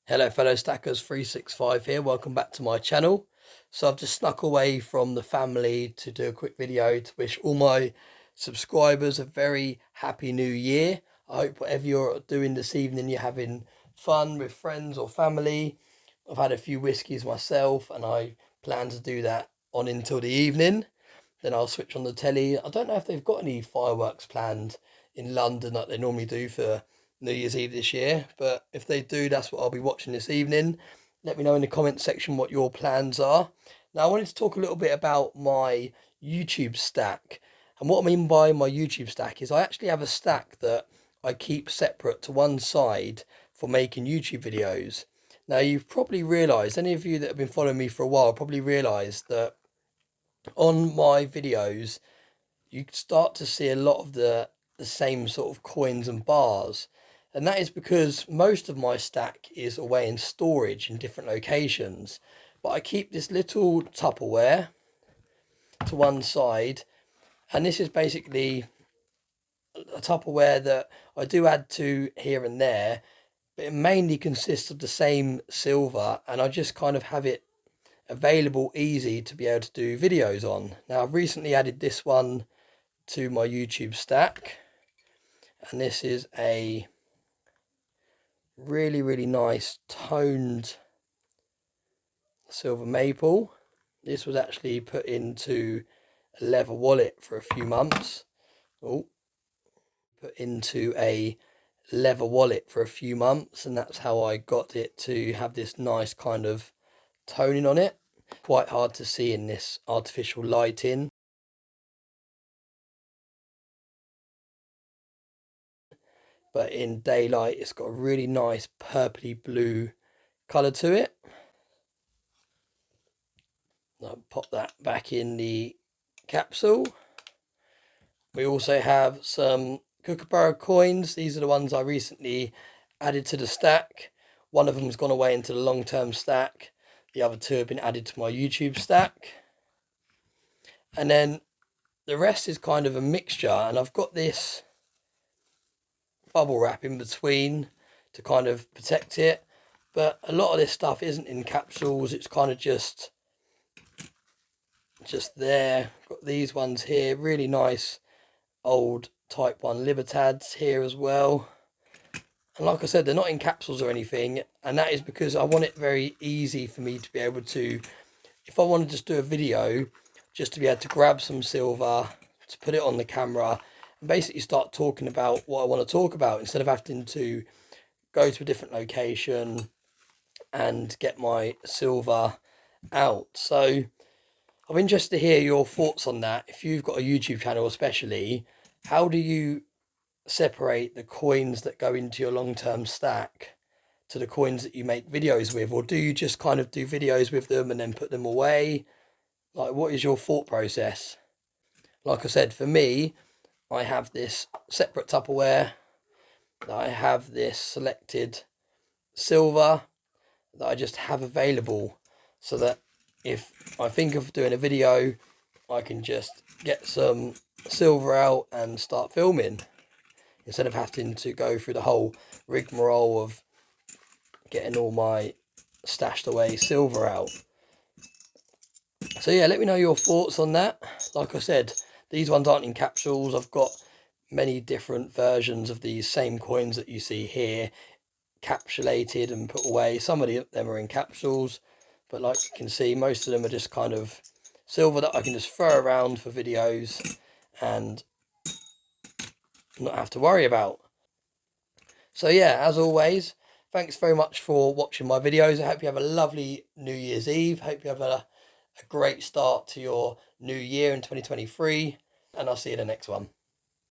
Hello fellow stackers, 365 here, welcome back to my channel. So I've just snuck away from the family to do a quick video to wish all my subscribers a very happy new year. I hope whatever you're doing this evening, you're having fun with friends or family. I've had a few whiskies myself and I plan to do that on until the evening. Then I'll switch on the telly. I don't know if they've got any fireworks planned in London like they normally do for New Year's Eve this year, but if they do, that's what I'll be watching this evening. Let me know in the comment section what your plans are. Now, I wanted to talk a little bit about my YouTube stack. And what I mean by my YouTube stack is I actually have a stack that I keep separate to one side for making YouTube videos. Now, you've probably realised, any of you that have been following me for a while probably realised that on my videos, you start to see a lot of the same sort of coins and bars. And that is because most of my stack is away in storage in different locations. But I keep this little Tupperware to one side. And this is basically a Tupperware that I do add to here and there. But it mainly consists of the same silver. And I just kind of have it available easy to be able to do videos on. Now I've recently added this one to my YouTube stack. And this is a really nice toned silver maple. This was actually put into a leather wallet for a few months. And that's how I got it to have this nice kind of toning on it. Quite hard to see in this artificial lighting, but in daylight it's got a really nice purpley blue colour to it. I'll pop that back in the capsule. We also have some Kookaburra coins. These are the ones I recently added to the stack. One of them's gone away into the long-term stack. The other two have been added to my YouTube stack. And then the rest is kind of a mixture, and I've got this bubble wrap in between to kind of protect it. But a lot of this stuff isn't in capsules, it's kind of just there. Got these ones here, really nice old Type 1 Libertads here as well. And like I said, they're not in capsules or anything, and that is because I want it very easy for me to be able to, if I want to just do a video, just to be able to grab some silver, to put it on the camera, and basically start talking about what I want to talk about, instead of having to go to a different location and get my silver out. So I'm interested to hear your thoughts on that. If you've got a YouTube channel especially, how do you separate the coins that go into your long-term stack to the coins that you make videos with? Or do you just kind of do videos with them and then put them away? Like, what is your thought process? Like I said, for me, I have this separate Tupperware. I have this selected silver that I just have available, so that if I think of doing a video, I can just get some silver out and start filming, instead of having to go through the whole rigmarole of getting all my stashed away silver out. So yeah, let me know your thoughts on that. Like I said, these ones aren't in capsules. I've got many different versions of these same coins that you see here, capsulated and put away. Some of them are in capsules, but like you can see, most of them are just kind of silver that I can just throw around for videos and not have to worry about. So yeah, as always, thanks very much for watching my videos. I hope you have a lovely New Year's Eve. Hope you have a great start to your new year in 2023, and I'll see you in the next one.